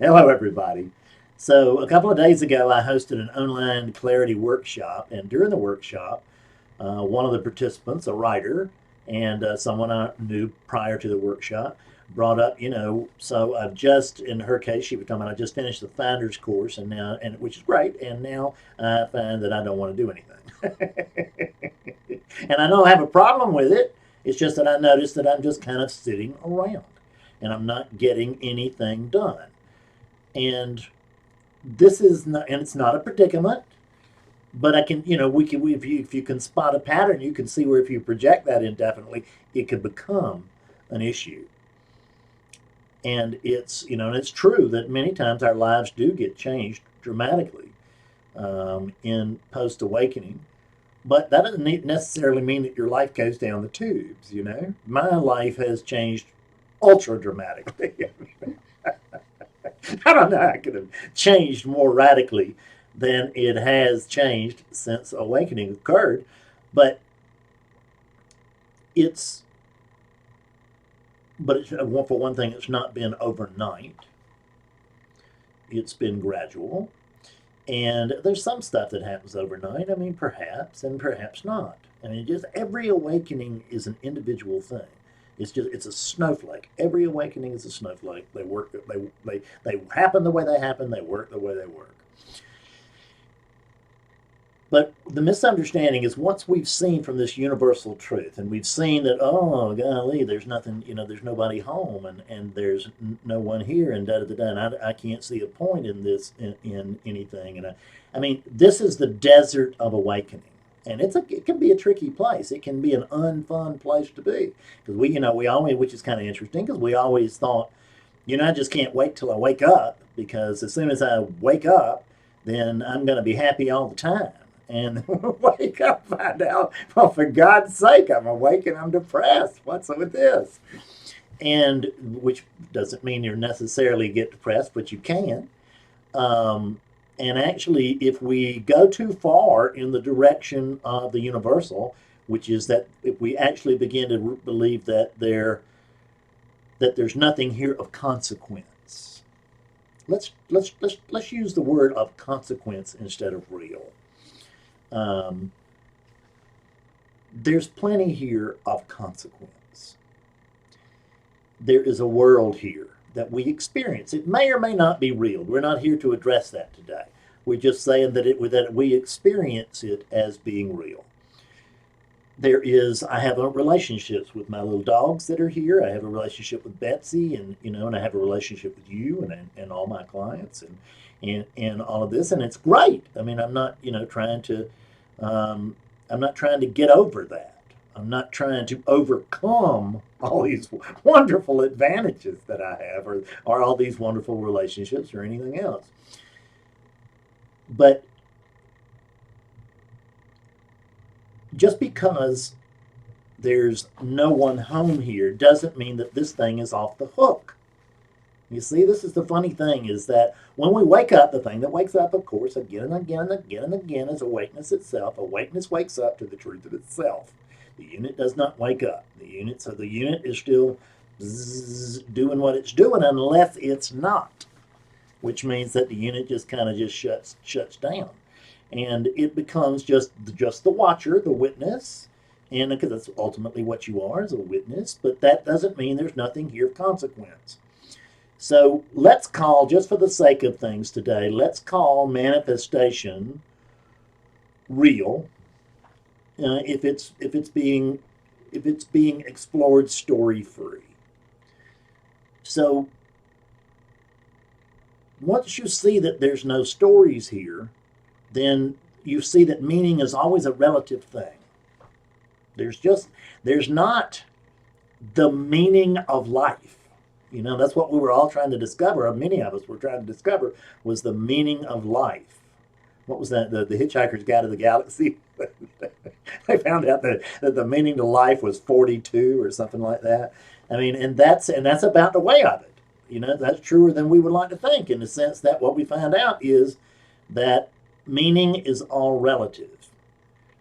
Hello, everybody. So, a couple of days ago, I hosted an online clarity workshop, and during the workshop, one of the participants, a writer, and someone I knew prior to the workshop, brought up, so I've just, in her case, she was talking about I just finished the Founders course, and now, and which is great, and now I find that I don't want to do anything, and I don't have a problem with it. It's just that I noticed that I'm just kind of sitting around, and I'm not getting anything done. And this is not, and it's not a predicament, but I can, if you can spot a pattern, you can see where if you project that indefinitely, it could become an issue. And and it's true that many times our lives do get changed dramatically in post awakening, but that doesn't necessarily mean that your life goes down the tubes. My life has changed ultra dramatically. I don't know how it could have changed more radically than it has changed since awakening occurred, but it's for one thing, it's not been overnight. It's been gradual, and there's some stuff that happens overnight. I mean, perhaps and perhaps not. I mean, just every awakening is an individual thing. It's a snowflake. Every awakening is a snowflake. They work. They happen the way they happen. They work the way they work. But the misunderstanding is once we've seen from this universal truth, and we've seen that, oh golly, there's nothing, there's nobody home, and there's no one here, and da da da, and I can't see a point in this in anything, and I mean, this is the desert of awakening. And it can be a tricky place. It can be an unfun place to be because we always, which is kind of interesting because we always thought, I just can't wait till I wake up because as soon as I wake up, then I'm going to be happy all the time. And wake up, find out, well, for God's sake, I'm awake and I'm depressed. What's up with this? And which doesn't mean you necessarily get depressed, but you can. And actually, if we go too far in the direction of the universal, which is that if we actually begin to believe that there's nothing here of consequence, let's use the word of consequence instead of real. There's plenty here of consequence. There is a world here that we experience. It may or may not be real. We're not here to address that today. We're just saying that we experience it as being real. I have relationships with my little dogs that are here. I have a relationship with Betsy, and I have a relationship with you and all my clients and all of this, and it's great. I mean, I'm not trying to get over that. I'm not trying to overcome all these wonderful advantages that I have or all these wonderful relationships or anything else. But just because there's no one home here doesn't mean that this thing is off the hook. You see, this is the funny thing is that when we wake up, the thing that wakes up, of course, again and again and again and again is awakeness itself. Awakeness wakes up to the truth of itself. The unit does not wake up. The unit is still doing what it's doing unless it's not, which means that the unit just kind of just shuts down, and it becomes just the watcher, the witness, and because that's ultimately what you are as a witness. But that doesn't mean there's nothing here of consequence. So let's call, just for the sake of things today, let's call manifestation real. If it's being explored story free. So once you see that there's no stories here, then you see that meaning is always a relative thing. There's not the meaning of life. That's what we were all trying to discover, or many of us were trying to discover, was the meaning of life. What was that? The Hitchhiker's Guide to the Galaxy? They found out that the meaning to life was 42 or something like that. I mean, and that's about the way of it. That's truer than we would like to think, in the sense that what we find out is that meaning is all relative.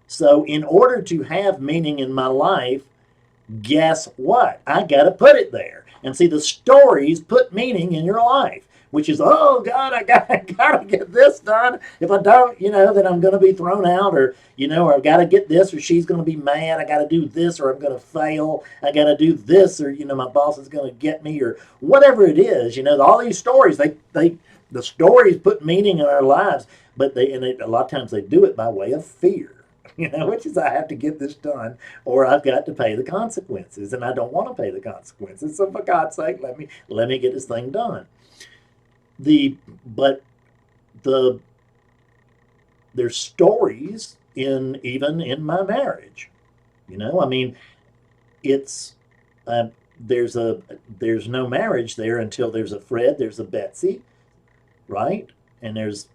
So in order to have meaning in my life, guess what? I got to put it there. And see, the stories put meaning in your life, which is, oh God, I gotta get this done. If I don't, then I'm going to be thrown out, or I've got to get this, or she's going to be mad. I got to do this, or I'm going to fail. I got to do this, or my boss is going to get me, or whatever it is. All these stories, the stories put meaning in our lives, but a lot of times they do it by way of fear. Which is I have to get this done, or I've got to pay the consequences, and I don't want to pay the consequences. So for God's sake, let me get this thing done. But there's stories even in my marriage. I mean, it's there's no marriage there until there's a Fred, there's a Betsy, right? And there's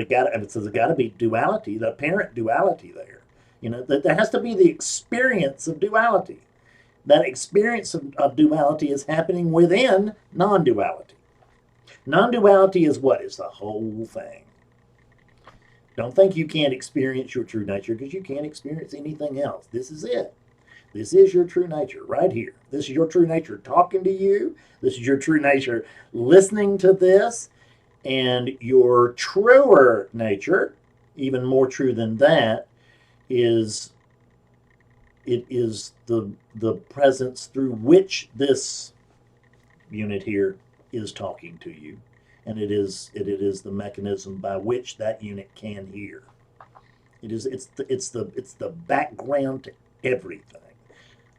got to be duality, the apparent duality there. There has to be the experience of duality. That experience of duality is happening within non-duality. Non-duality is what? It's the whole thing. Don't think you can't experience your true nature, because you can't experience anything else. This is it. This is your true nature right here. This is your true nature talking to you. This is your true nature listening to this. And your truer nature, even more true than that, is the presence through which this unit here is talking to you, and it is the mechanism by which that unit can hear. It's the background to everything.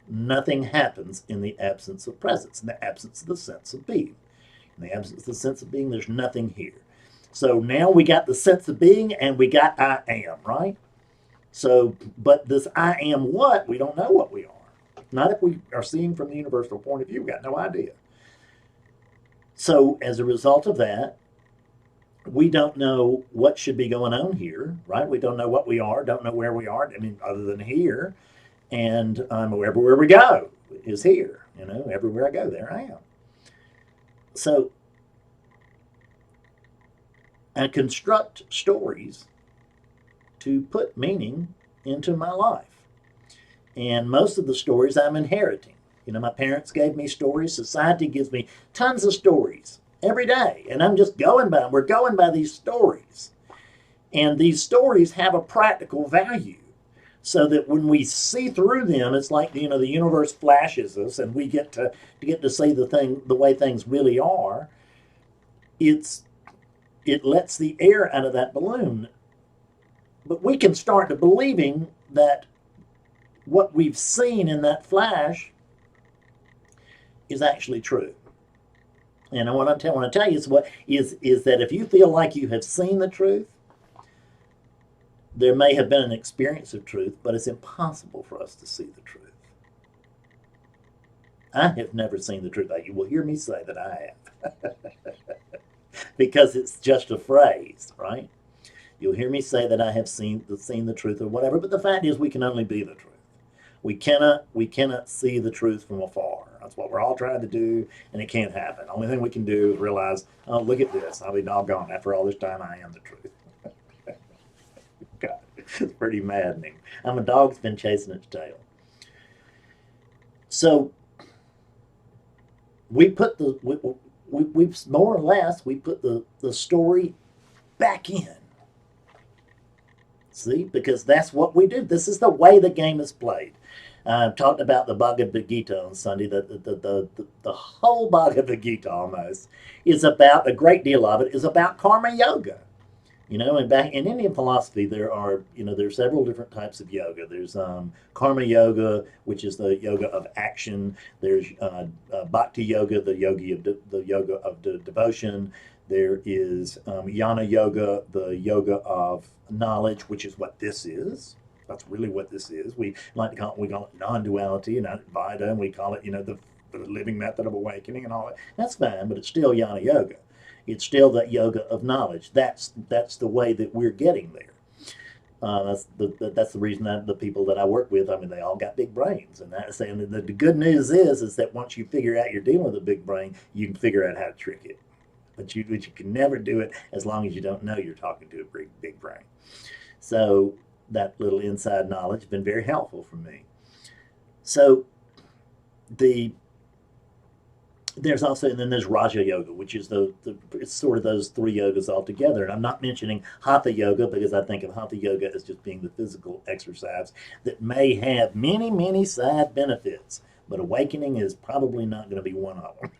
Nothing happens in the absence of presence, in the absence of the sense of being. In the absence of the sense of being, there's nothing here. So now we got the sense of being, and we got I am, right? So, but this I am what? We don't know what we are. Not if we are seeing from the universal point of view. We got no idea. So as a result of that, we don't know what should be going on here, right? We don't know what we are, don't know where we are. I mean, other than here. And everywhere we go is here. Everywhere I go, there I am. So I construct stories to put meaning into my life. And most of the stories I'm inheriting. My parents gave me stories. Society gives me tons of stories every day. And I'm just going by them. We're going by these stories. And these stories have a practical value. So that when we see through them, it's like the universe flashes us, and we get to see the way things really are. It lets the air out of that balloon, but we can start to believing that what we've seen in that flash is actually true. And what I want to tell you is that if you feel like you have seen the truth, there may have been an experience of truth, but it's impossible for us to see the truth. I have never seen the truth. You will hear me say that I have. Because it's just a phrase, right? You'll hear me say that I have seen the truth or whatever, but the fact is we can only be the truth. We cannot see the truth from afar. That's what we're all trying to do, and it can't happen. The only thing we can do is realize, oh, look at this. I'll be doggone. After all this time, I am the truth. God, it's pretty maddening. I'm a dog that's been chasing its tail. So we put we more or less we put the story back in. See, because that's what we do. This is the way the game is played. I talked about the Bhagavad Gita on Sunday. The whole Bhagavad Gita almost is about, a great deal of it is about karma yoga. And back in Indian philosophy, there's several different types of yoga. There's karma yoga, which is the yoga of action. There's bhakti yoga, the yoga of devotion. There is jnana yoga, the yoga of knowledge, which is what this is. That's really what this is. We call it non-duality, and Advaita, and we call it the living method of awakening and all that. That's fine, but it's still jnana yoga. It's still that yoga of knowledge. That's the way that we're getting there. That's the reason that the people that I work with, I mean, they all got big brains, and the good news is that once you figure out you're dealing with a big brain, you can figure out how to trick it. But you can never do it as long as you don't know you're talking to a big brain. So that little inside knowledge has been very helpful for me. So the there's also, and then there's Raja Yoga, which is it's sort of those three yogas all together. And I'm not mentioning Hatha Yoga because I think of Hatha Yoga as just being the physical exercise that may have many, many side benefits, but awakening is probably not going to be one of them.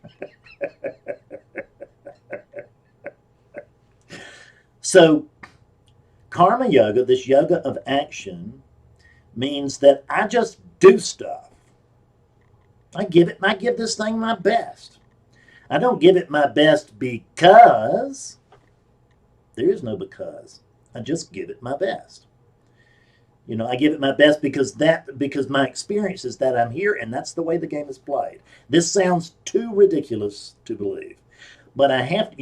So, Karma Yoga, this yoga of action, means that I just do stuff. I give this thing my best. I don't give it my best because there is no because. I just give it my best. I give it my best because my experience is that I'm here and that's the way the game is played. This sounds too ridiculous to believe, but I have,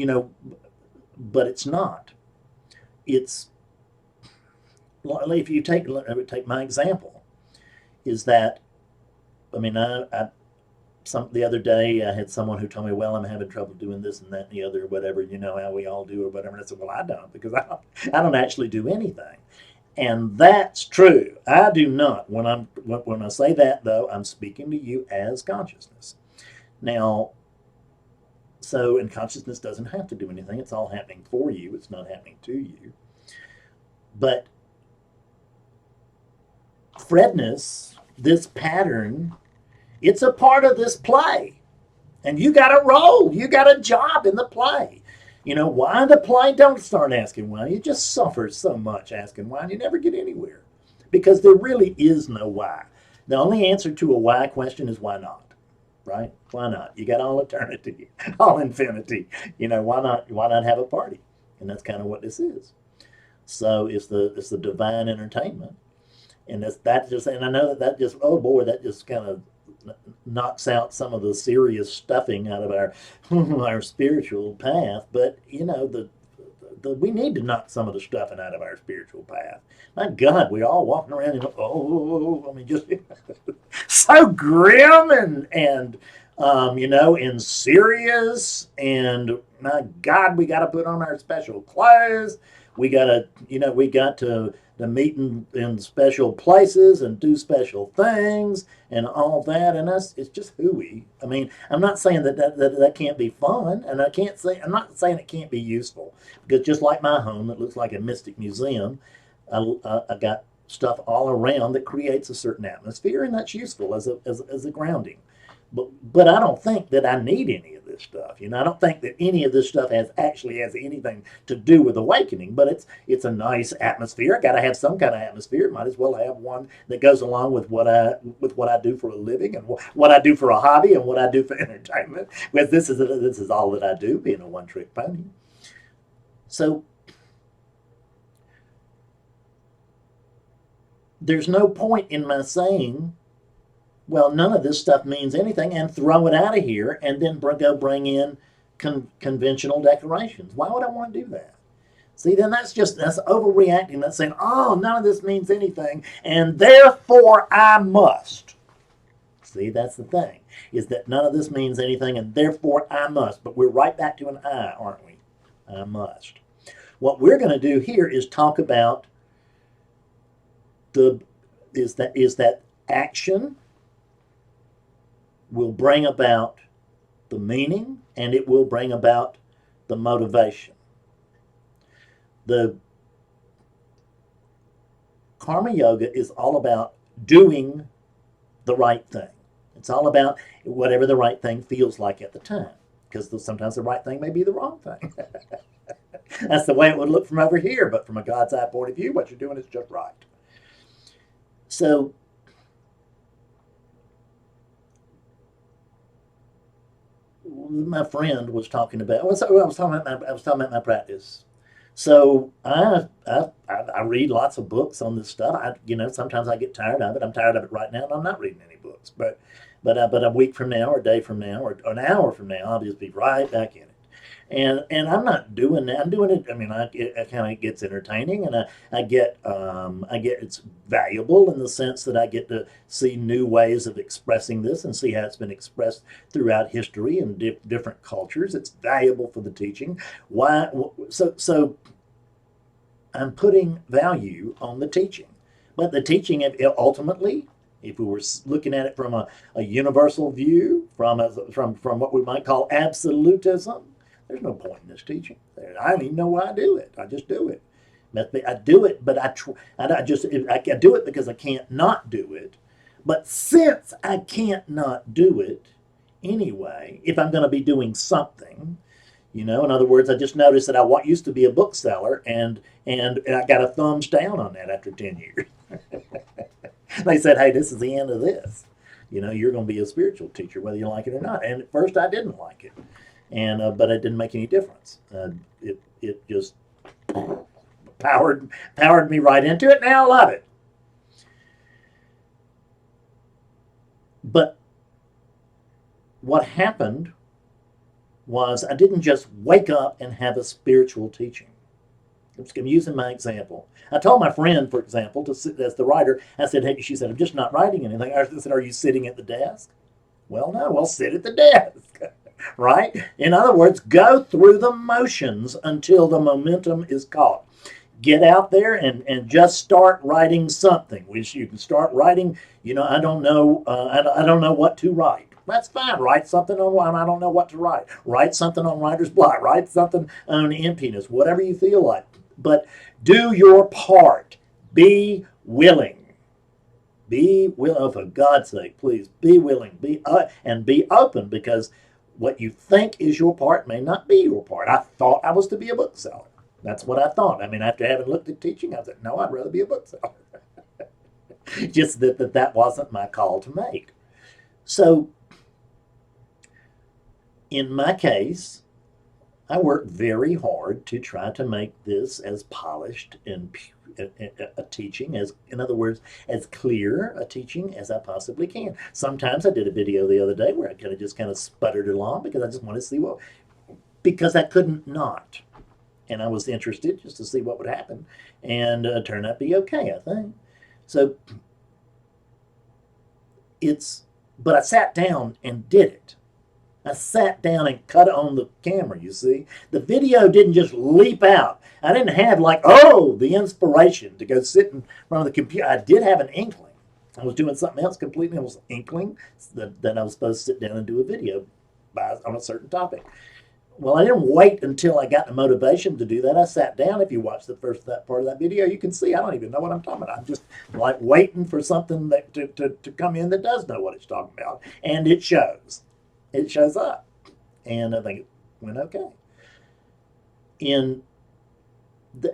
but it's not. It's if you take my example, is that the other day I had someone who told me, well, I'm having trouble doing this and that and the other, whatever, how we all do or whatever. And I said, well, I don't, because I don't actually do anything. And that's true. I do not. When I say that, though, I'm speaking to you as consciousness. Now, and consciousness doesn't have to do anything. It's all happening for you. It's not happening to you. But Fredness, this pattern, it's a part of this play. And you got a role. You got a job in the play. Why the play? Don't start asking why. You just suffer so much asking why, and you never get anywhere. Because there really is no why. The only answer to a why question is why not. Right? Why not? You got all eternity, all infinity. Why not have a party? And that's kind of what this is. So it's the divine entertainment. And and I know that just, oh boy, that just kind of knocks out some of the serious stuffing out of our spiritual path. But we need to knock some of the stuffing out of our spiritual path. My God, we all walking around just so grim and serious. And my God, we got to put on our special clothes. We got to meet in special places and do special things and all that. And it's just hooey. I'm not saying that can't be fun, and I'm not saying it can't be useful, because just like my home that looks like a mystic museum, I got stuff all around that creates a certain atmosphere, and that's useful as a grounding. But I don't think that I need any of this stuff. I don't think that any of this stuff actually has anything to do with awakening. But it's a nice atmosphere. I got to have some kind of atmosphere. Might as well have one that goes along with what I do for a living, and what I do for a hobby, and what I do for entertainment. Because this is all that I do, being a one-trick pony. So there's no point in my saying, well, none of this stuff means anything, and throw it out of here, and then go bring in conventional decorations. Why would I want to do that? See, then that's overreacting. That's saying, oh, none of this means anything, and therefore I must. See, that's the thing, is that none of this means anything, and therefore I must. But we're right back to an I, aren't we? I must. What we're going to do here is talk about that action will bring about the meaning, and it will bring about the motivation. The Karma Yoga is all about doing the right thing. It's all about whatever the right thing feels like at the time, because sometimes the right thing may be the wrong thing. That's the way it would look from over here, but from a God's eye point of view, what you're doing is just right. So my friend was talking about. I was talking about my practice. So I read lots of books on this stuff. Sometimes I get tired of it. I'm tired of it right now, and I'm not reading any books. But a week from now, or a day from now, or an hour from now, I'll just be right back in it. And I'm not doing that. I'm doing it. It kind of gets entertaining, and I get it's valuable in the sense that I get to see new ways of expressing this and see how it's been expressed throughout history and different cultures. It's valuable for the teaching. Why? So I'm putting value on the teaching, but the teaching ultimately If we were looking at it from a universal view, from what we might call absolutism, there's no point in this teaching. I don't even know why I do it. I just do it. I do it, but I do it because I can't not do it. But since I can't not do it anyway, if I'm going to be doing something, in other words, I just noticed that I used to be a bookseller, and I got a thumbs down on that after 10 years. They said, hey, this is the end of this. You're going to be a spiritual teacher, whether you like it or not. And at first I didn't like it, but it didn't make any difference. It just powered me right into it. Now I love it. But what happened was I didn't just wake up and have a spiritual teaching. I'm using my example. I told my friend, for example, to sit as the writer. I said, hey, she said, I'm just not writing anything. I said, are you sitting at the desk? Well, no, well, sit at the desk, right? In other words, go through the motions until the momentum is caught. Get out there and just start writing something. Which you can start writing. I don't know. I don't know what to write. That's fine. Write something on I don't know what to write. Write something on writer's block. Write something on emptiness. Whatever you feel like. But do your part. Be willing. Be willing. Oh, for God's sake, please be willing. And be open, because what you think is your part may not be your part. I thought I was to be a bookseller. That's what I thought. I mean, after having looked at teaching, I said, no, I'd rather be a bookseller. Just that wasn't my call to make. So, in my case, I worked very hard to try to make this as polished and a teaching, in other words, as clear a teaching as I possibly can. Sometimes I did a video the other day where I kind of sputtered along because I just wanted to see because I couldn't not. And I was interested just to see what would happen, and turned out to be okay, I think. So but I sat down and did it. I sat down and cut it on the camera, you see. The video didn't just leap out. I didn't have the inspiration to go sit in front of the computer. I did have an inkling. I was doing something else completely. It was an inkling that I was supposed to sit down and do a video on a certain topic. Well, I didn't wait until I got the motivation to do that. I sat down. If you watch that part of that video, you can see I don't even know what I'm talking about. I'm just waiting for something to come in that does know what it's talking about. And it shows. It shows up. And I think it went okay. And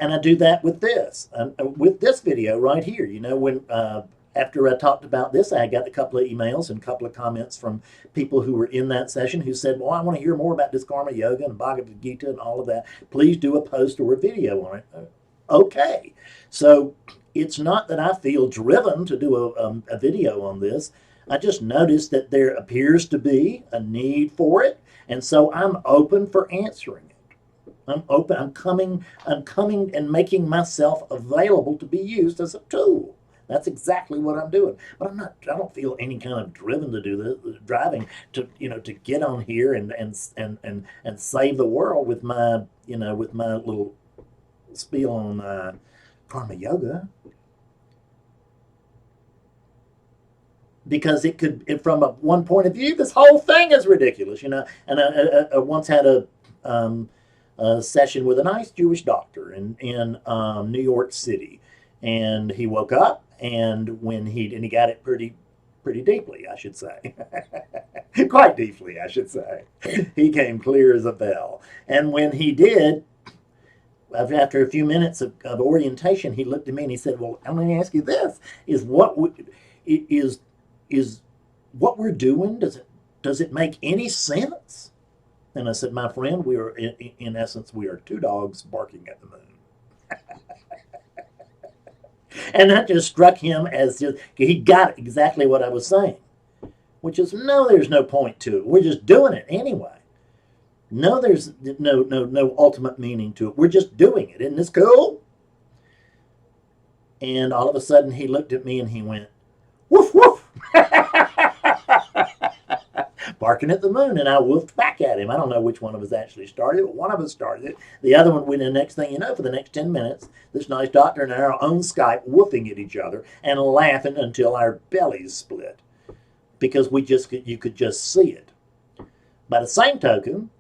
I do that with this. With this video right here. When after I talked about this, I got a couple of emails and a couple of comments from people who were in that session who said, well, I want to hear more about Dharma Yoga and Bhagavad Gita and all of that. Please do a post or a video on it. Okay. So it's not that I feel driven to do a video on this. I just noticed that there appears to be a need for it. And so I'm open for answering it. I'm open. I'm coming and making myself available to be used as a tool. That's exactly what I'm doing. But I don't feel any kind of driven to do this, driving to get on here and save the world with my little spiel on karma yoga. Because it could, from one point of view, this whole thing is ridiculous, And I once had a session with a nice Jewish doctor in New York City, and he woke up. And he got it pretty deeply, I should say. Quite deeply, I should say. He came clear as a bell. And when he did, after a few minutes of orientation, he looked at me and he said, well, I'm going to ask you this. Is what we're doing, does it make any sense? And I said, my friend, we are, in essence, we are two dogs barking at the moon. And that just struck him as he got exactly what I was saying, which is there's no point to it. We're just doing it anyway. No, there's no ultimate meaning to it. We're just doing it. Isn't this cool? And all of a sudden he looked at me and he went, woof, woof. barking at the moon, and I woofed back at him. I don't know which one of us actually started it, but one of us started it. The other one went in. The next thing you know, for the next 10 minutes, this nice doctor and I are on Skype woofing at each other and laughing until our bellies split because you could just see it. By the same token,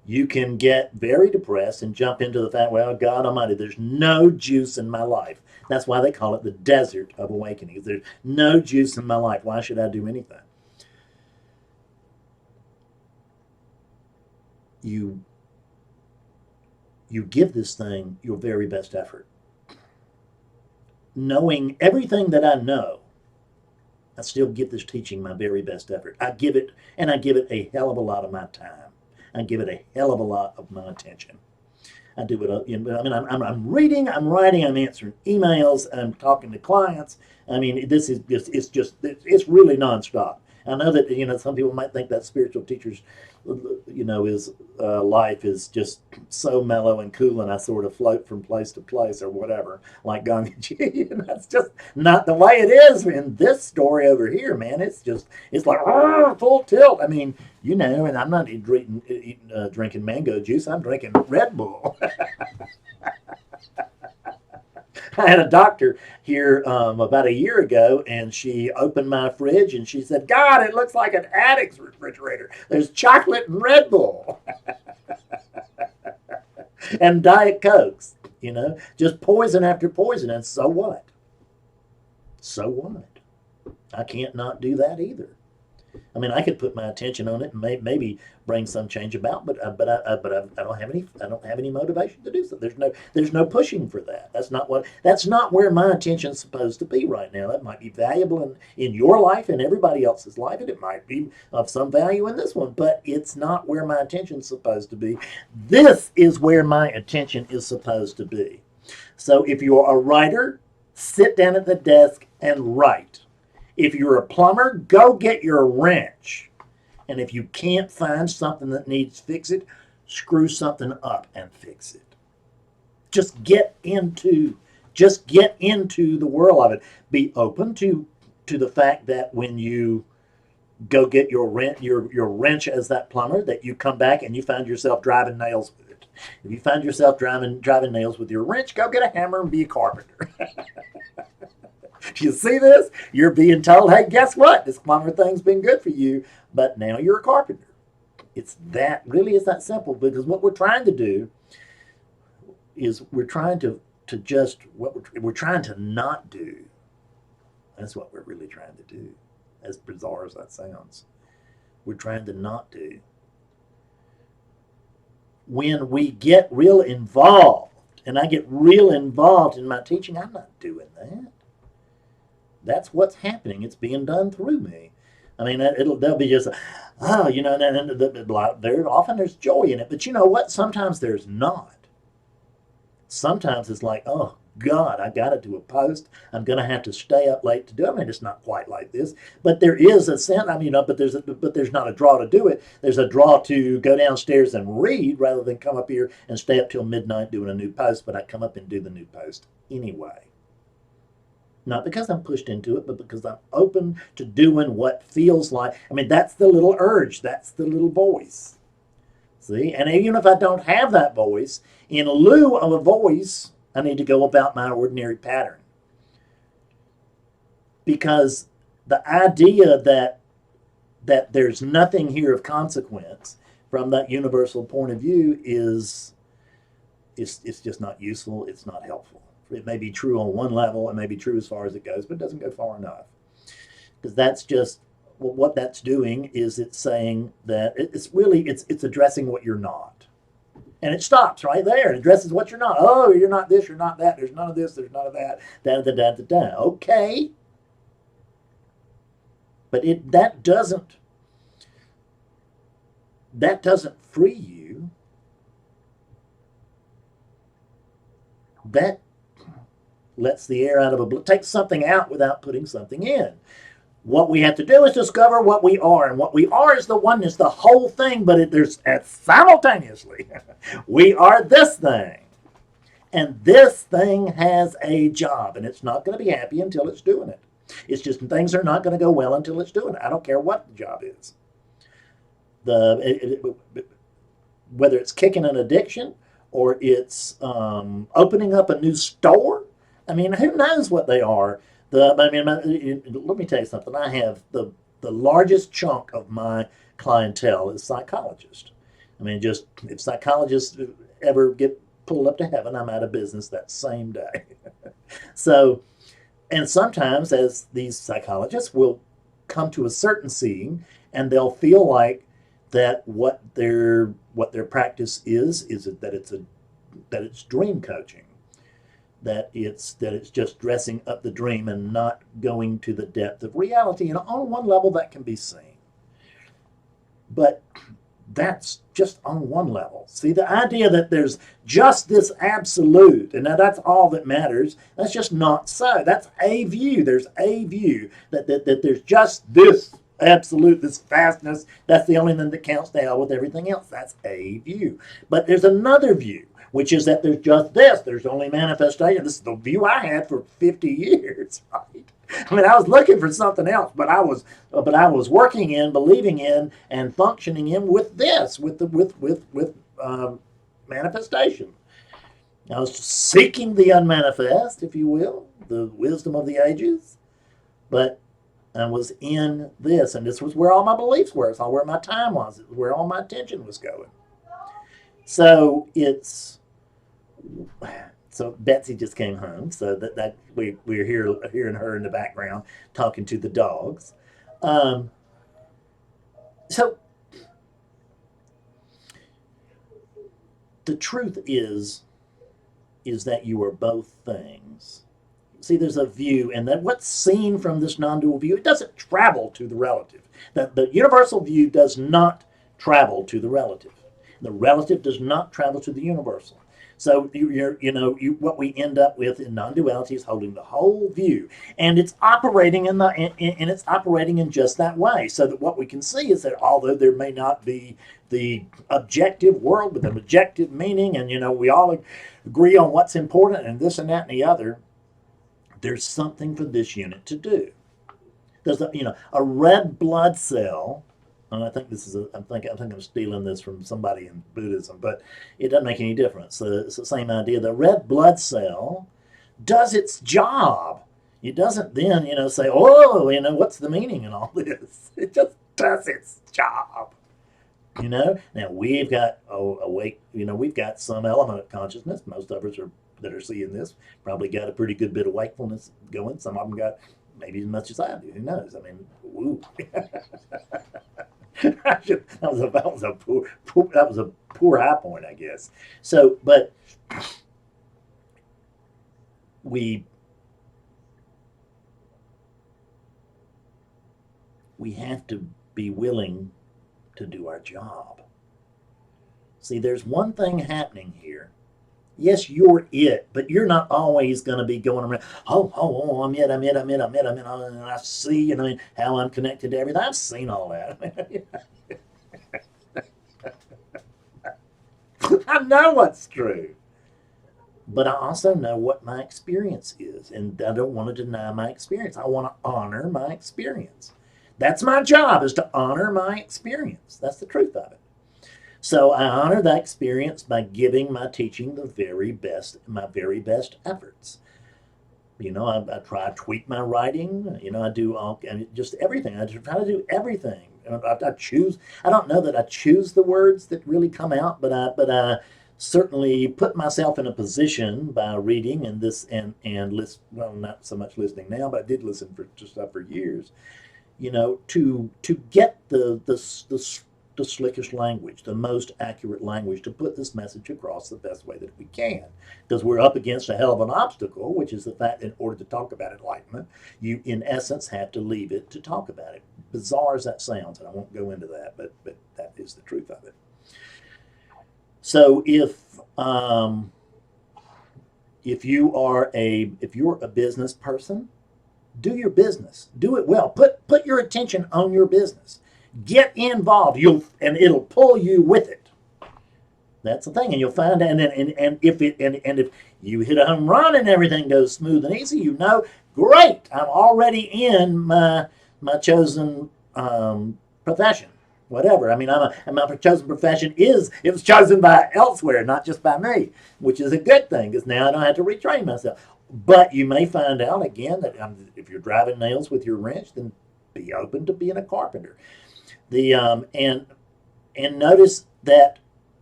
you can get very depressed and jump into the fact, well, God Almighty, there's no juice in my life. That's why they call it the desert of awakening. There's no juice in my life. Why should I do anything? You give this thing your very best effort. Knowing everything that I know, I still give this teaching my very best effort. I give it a hell of a lot of my time. I give it a hell of a lot of my attention. I do it. I'm reading, I'm writing, I'm answering emails, I'm talking to clients. I mean, this is it's really nonstop. I know that some people might think that spiritual teachers, is life is just so mellow and cool, and I sort of float from place to place or whatever, like Gangaji, and that's just not the way it is in this story over here, man. It's like full tilt. I mean, and I'm not drinking mango juice. I'm drinking Red Bull. I had a doctor here about a year ago, and she opened my fridge, and she said, God, it looks like an addict's refrigerator. There's chocolate and Red Bull. And Diet Cokes, just poison after poison. And so what? So what? I can't not do that either. I mean, I could put my attention on it and maybe bring some change about, but I don't have any motivation to do so. There's no pushing for that. That's not where my attention's supposed to be right now. That might be valuable in your life and everybody else's life, and it might be of some value in this one, but it's not where my attention's supposed to be. This is where my attention is supposed to be. So if you're a writer, sit down at the desk and write. If you're a plumber, go get your wrench. And if you can't find something that needs fixing, screw something up and fix it. Just get into the world of it. Be open to the fact that when you go get your wrench as that plumber, that you come back and you find yourself driving nails with it. If you find yourself driving nails with your wrench, go get a hammer and be a carpenter. You see this? You're being told, hey, guess what? This plumber thing's been good for you, but now you're a carpenter. It's that simple, because what we're trying to do is we're trying to not do. That's what we're really trying to do, as bizarre as that sounds. We're trying to not do. When we get real involved, and I get real involved in my teaching, I'm not doing that. That's what's happening. It's being done through me. I mean, they'll be just, often there's joy in it. But you know what? Sometimes there's not. Sometimes it's like, oh, God, I got to do a post. I'm going to have to stay up late to do it. I mean, it's not quite like this. But there is a sense, but there's not a draw to do it. There's a draw to go downstairs and read rather than come up here and stay up till midnight doing a new post. But I come up and do the new post anyway. Not because I'm pushed into it, but because I'm open to doing what feels like. That's the little urge. That's the little voice. See? And even if I don't have that voice, in lieu of a voice, I need to go about my ordinary pattern. Because the idea that there's nothing here of consequence from that universal point of view it's just not useful. It's not helpful. It may be true on one level, it may be true as far as it goes, but it doesn't go far enough. Because that's just, what that's doing is it's saying that it's addressing what you're not. And it stops right there. It addresses what you're not. Oh, you're not this, you're not that, there's none of this, there's none of that, da-da-da-da-da. Okay. But that doesn't free you. That lets the air out of a balloon, takes something out without putting something in. What we have to do is discover what we are, and what we are is the oneness, the whole thing, but there's simultaneously, we are this thing. And this thing has a job, and it's not going to be happy until it's doing it. It's just things are not going to go well until it's doing it. I don't care what the job is. Whether it's kicking an addiction or it's opening up a new store. I mean, who knows what they are? Let me tell you something. I have the largest chunk of my clientele is psychologists. I mean, just if psychologists ever get pulled up to heaven, I'm out of business that same day. So, and sometimes, as these psychologists will come to a certain seeing, and they'll feel like that what their practice is that it's dream coaching, that it's just dressing up the dream and not going to the depth of reality. And on one level, that can be seen, but that's just on one level. See, the idea that there's just this absolute and that's all that matters, that's just not so. That's a view. There's a view that there's just this absolute, this vastness, that's the only thing that counts to hell with everything else. That's a view. But there's another view, which is that there's just this, there's only manifestation. This is the view I had for 50 years, right? I mean, I was looking for something else, but I was working in, believing in, and functioning in with this, with manifestation. I was seeking the unmanifest, if you will, the wisdom of the ages, but I was in this, and this was where all my beliefs were. It's all where my time was. It was where all my attention was going. So so Betsy just came home, so that we're hearing her in the background talking to the dogs. Um, so the truth is that you are both things. See, there's a view, and that what's seen from this non-dual view, it doesn't travel to the relative. The universal view does not travel to the relative. The relative does not travel to the universal. So what we end up with in non-duality is holding the whole view, and it's operating it's operating in just that way. So that what we can see is that although there may not be the objective world with an objective meaning, and we all agree on what's important and this and that and the other, there's something for this unit to do. There's a red blood cell, and I think I'm stealing this from somebody in Buddhism, but it doesn't make any difference. So it's the same idea. The red blood cell does its job. It doesn't then say, oh, what's the meaning in all this? It just does its job. Now we've got awake. We've got some element of consciousness. Most of us that are seeing this probably got a pretty good bit of wakefulness going. Some of them got maybe as much as I do. Who knows? I mean, woo. That was a poor high point, I guess. So, but we have to be willing to do our job. See, there's one thing happening here. Yes, you're it, but you're not always going to be going around, I'm it, and I see, how I'm connected to everything. I've seen all that. I know what's true. But I also know what my experience is, and I don't want to deny my experience. I want to honor my experience. That's my job, is to honor my experience. That's the truth of it. So I honor that experience by giving my teaching my very best efforts. I try to tweak my writing. I do just everything. I try to do everything. I choose. I don't know that I choose the words that really come out, but I certainly put myself in a position by reading and listen. Well, not so much listening now, but I did listen to stuff for years. To get the slickest language, the most accurate language to put this message across the best way that we can. Because we're up against a hell of an obstacle, which is the fact that in order to talk about enlightenment, you in essence have to leave it to talk about it. Bizarre as that sounds, and I won't go into that, but that is the truth of it. So if you're a business person, do your business. Do it well. Put your attention on your business. Get involved. It'll pull you with it. That's the thing, and you'll find out. And if you hit a home run and everything goes smooth and easy, great. I'm already in my chosen profession. whatever. I mean, and my chosen profession it was chosen by elsewhere, not just by me, which is a good thing because now I don't have to retrain myself. But you may find out again that if you're driving nails with your wrench, then be open to being a carpenter. The and notice that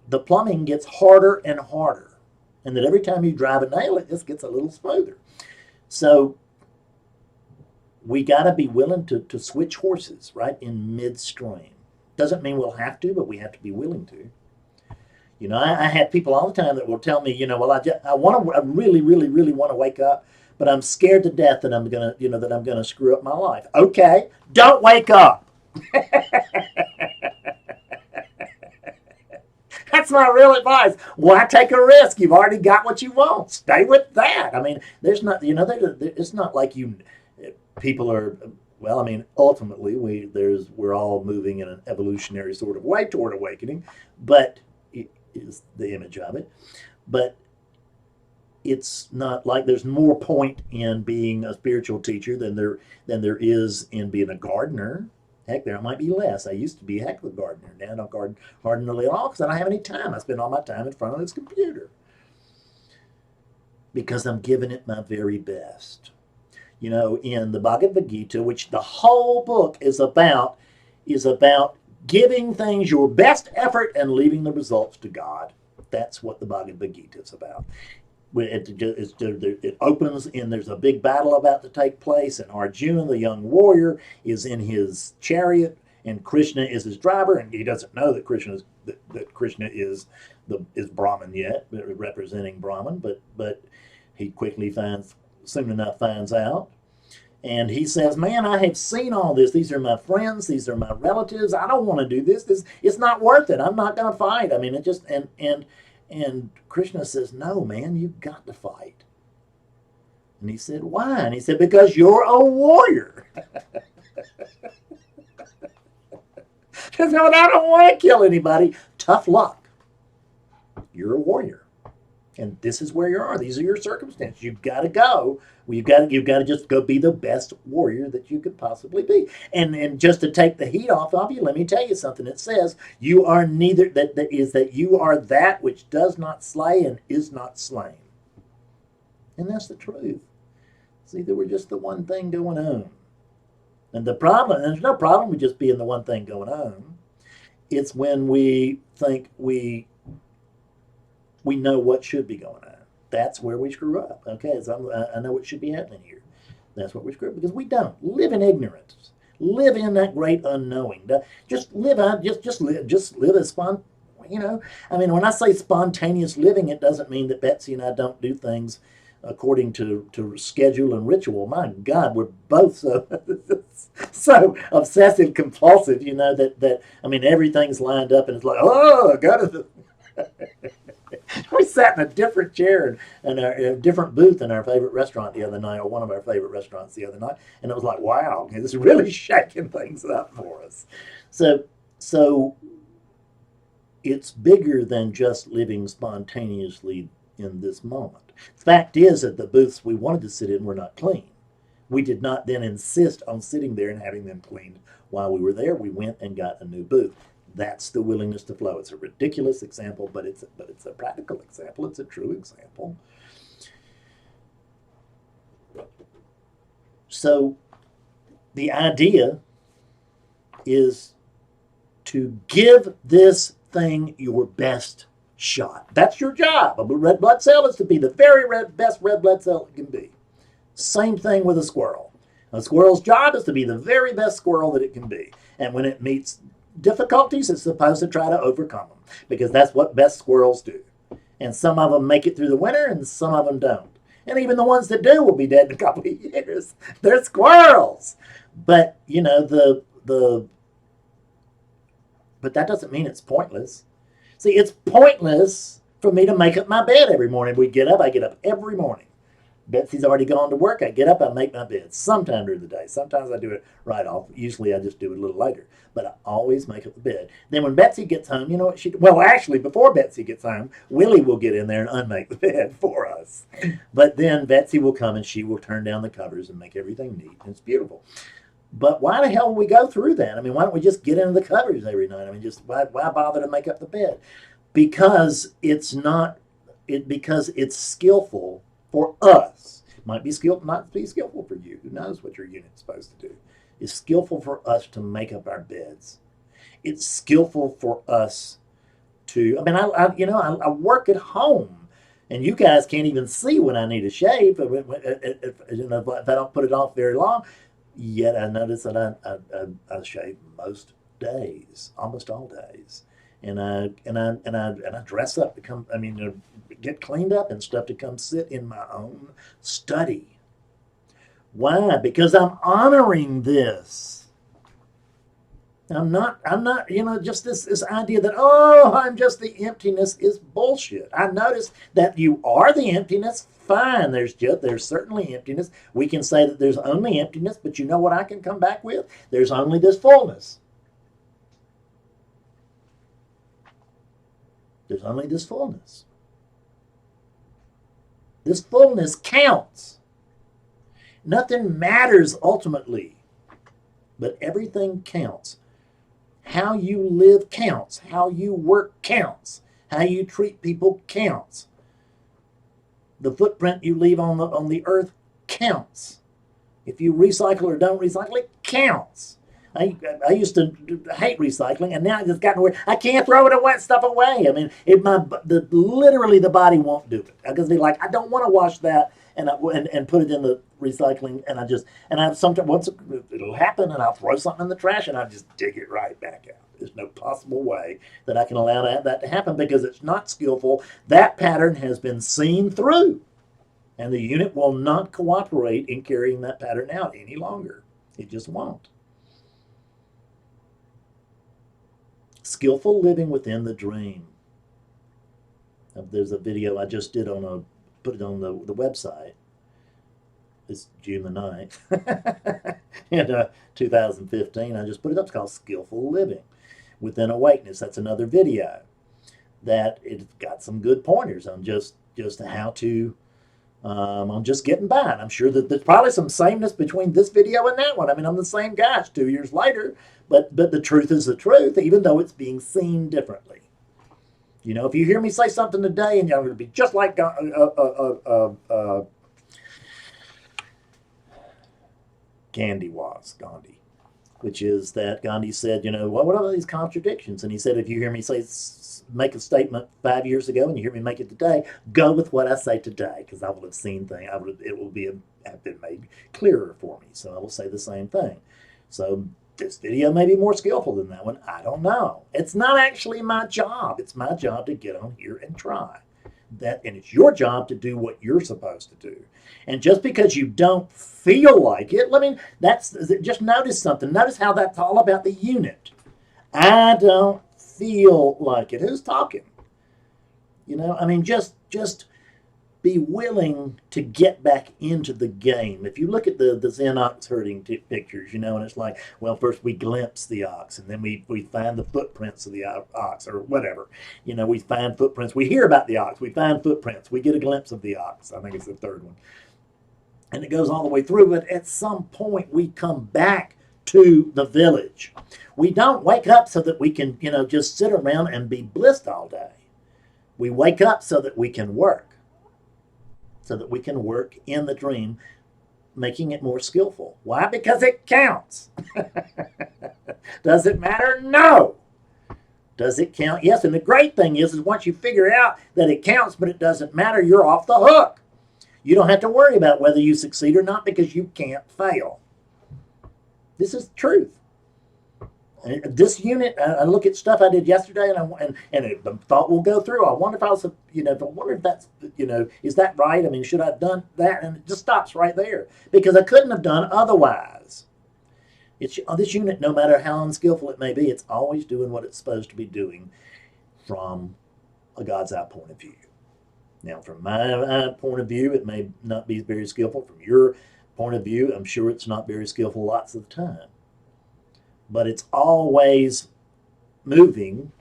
the plumbing gets harder and harder, and that every time you drive a nail, it just gets a little smoother. So we got to be willing to switch horses right in midstream. Doesn't mean we'll have to, but we have to be willing to. You know, I have people all the time that will tell me, well, I really, really, really want to wake up, but I'm scared to death that I'm gonna, that I'm gonna screw up my life. Okay, don't wake up. That's my real advice. Why take a risk? You've already got what you want. Stay with that. I mean, there's not, it's not like people are. Well, I mean, ultimately, we're all moving in an evolutionary sort of way toward awakening, but it is the image of it. But it's not like there's more point in being a spiritual teacher than there is in being a gardener. Heck, there might be less. I used to be a heck of a gardener. Now I don't garden hardly at all because I don't have any time. I spend all my time in front of this computer because I'm giving it my very best. In the Bhagavad Gita, which the whole book is about giving things your best effort and leaving the results to God. That's what the Bhagavad Gita is about. It opens and there's a big battle about to take place, and Arjuna, the young warrior, is in his chariot, and Krishna is his driver, and he doesn't know that Krishna is Brahman yet, representing Brahman, but he soon enough finds out. And he says, man, I have seen all this. These are my friends. These are my relatives. I don't want to do this. It's not worth it. I'm not going to fight. I mean, it just, and Krishna says, no, man, you've got to fight. And he said, why? And he said, because you're a warrior. Because I don't want to kill anybody. Tough luck. You're a warrior. And this is where you are. These are your circumstances. You've got to go. You've got to just go be the best warrior that you could possibly be. And just to take the heat off of you, let me tell you something. It says you are neither that you are that which does not slay and is not slain. And that's the truth. See, there were just the one thing going on. And there's no problem with just being the one thing going on. It's when we think we know what should be going on. That's where we screw up. Okay, so I know what should be happening here. That's what we screw up because we don't live in ignorance. Live in that great unknowing. Just live out. Just live as I mean, when I say spontaneous living, it doesn't mean that Betsy and I don't do things according to schedule and ritual. My God, we're both so obsessive compulsive. That I mean, everything's lined up and it's like, oh, I got to. We sat in a different chair in a different booth in our favorite restaurant the other night, or one of our favorite restaurants the other night, and it was like, wow, this is really shaking things up for us. So it's bigger than just living spontaneously in this moment. The fact is that the booths we wanted to sit in were not clean. We did not then insist on sitting there and having them cleaned while we were there. We went and got a new booth. That's the willingness to flow. It's a ridiculous example, but it's a practical example. It's a true example. So the idea is to give this thing your best shot. That's your job. A red blood cell is to be the very best red blood cell it can be. Same thing with a squirrel. A squirrel's job is to be the very best squirrel that it can be. And when it meets difficulties, it's supposed to try to overcome them because that's what best squirrels do. And some of them make it through the winter and some of them don't. And even the ones that do will be dead in a couple of years. They're squirrels. But, but that doesn't mean it's pointless. See, it's pointless for me to make up my bed every morning. I get up every morning. Betsy's already gone to work. I get up, I make my bed sometime during the day. Sometimes I do it right off. Usually I just do it a little later. But I always make up the bed. Then when Betsy gets home, you know what actually, before Betsy gets home, Willie will get in there and unmake the bed for us. But then Betsy will come and she will turn down the covers and make everything neat. And it's beautiful. But why the hell would we go through that? I mean, why don't we just get into the covers every night? I mean, just why bother to make up the bed? Because it's not because it's skillful for us. Might be skillful, not be skillful for you. Who knows what your unit's supposed to do? It's skillful for us to make up our beds. It's skillful for us to. I mean, I work at home, and you guys can't even see when I need a shave. If I don't put it off very long, yet I notice that I shave most days, almost all days, and I dress up to come. I mean, get cleaned up and stuff to come sit in my own study. Why? Because I'm honoring this. I'm not, just this idea that, oh, I'm just the emptiness is bullshit. I notice that you are the emptiness. Fine. There's certainly emptiness. We can say that there's only emptiness, but you know what I can come back with? There's only this fullness. There's only this fullness. This fullness counts. Nothing matters ultimately, but everything counts. How you live counts. How you work counts. How you treat people counts. The footprint you leave on the earth counts. If you recycle or don't recycle, it counts. I used to hate recycling, and now it's gotten where I can't throw stuff away. I mean, literally the body won't do it because they're like, I don't want to wash that and put it in the recycling, and I sometimes once it'll happen, and I'll throw something in the trash, and I'll just dig it right back out. There's no possible way that I can allow that to happen because it's not skillful. That pattern has been seen through, and the unit will not cooperate in carrying that pattern out any longer. It just won't. Skillful living within the dream. There's a video I just did put it on the website. It's June the 9th in 2015. I just put it up. It's called Skillful Living Within Awakeness. That's another video that it's got some good pointers on just how to on just getting by. And I'm sure that there's probably some sameness between this video and that one. I mean, I'm the same guy. It's 2 years later, but the truth is the truth, even though it's being seen differently. If you hear me say something today, and you're going to be just like Gandhi, which is that Gandhi said, what are these contradictions? And he said, if you hear me make a statement 5 years ago and you hear me make it today, go with what I say today, because I will have seen things. It will have been made clearer for me. So I will say the same thing. So this video may be more skillful than that one. I don't know. It's not actually my job. It's my job to get on here and try that, and it's your job to do what you're supposed to do. And just because you don't feel like it, just notice something. Notice how that's all about the unit. I don't feel like it. Who's talking? Just be willing to get back into the game. If you look at the Zen ox herding pictures, and it's like, well, first we glimpse the ox, and then we find the footprints of the ox, or whatever. We find footprints. We hear about the ox. We find footprints. We get a glimpse of the ox. I think it's the third one. And it goes all the way through, but at some point we come back to the village. We don't wake up so that we can, just sit around and be blissed all day. We wake up so that we can work. So that we can work in the dream, making it more skillful. Why? Because it counts. Does it matter? No. Does it count? Yes. And the great thing is once you figure out that it counts, but it doesn't matter, you're off the hook. You don't have to worry about whether you succeed or not because you can't fail. This is the truth. This unit, I look at stuff I did yesterday, and the thought will go through. I wonder if that's, is that right? I mean, should I have done that? And it just stops right there because I couldn't have done otherwise. This unit, no matter how unskillful it may be, it's always doing what it's supposed to be doing from a God's eye point of view. Now, from my point of view, it may not be very skillful. From your point of view, I'm sure it's not very skillful lots of the time. But it's always moving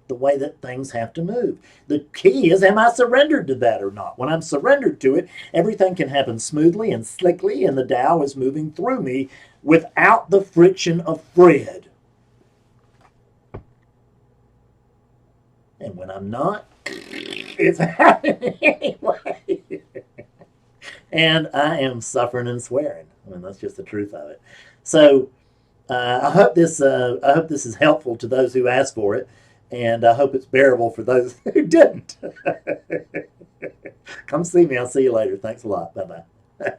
the way that things have to move. The key is, am I surrendered to that or not? When I'm surrendered to it, everything can happen smoothly and slickly, and the Tao is moving through me without the friction of Fred. And when I'm not, it's happening anyway. And I am suffering and swearing. I mean, that's just the truth of it. So I hope this is helpful to those who asked for it, and I hope it's bearable for those who didn't. Come see me. I'll see you later. Thanks a lot. Bye bye.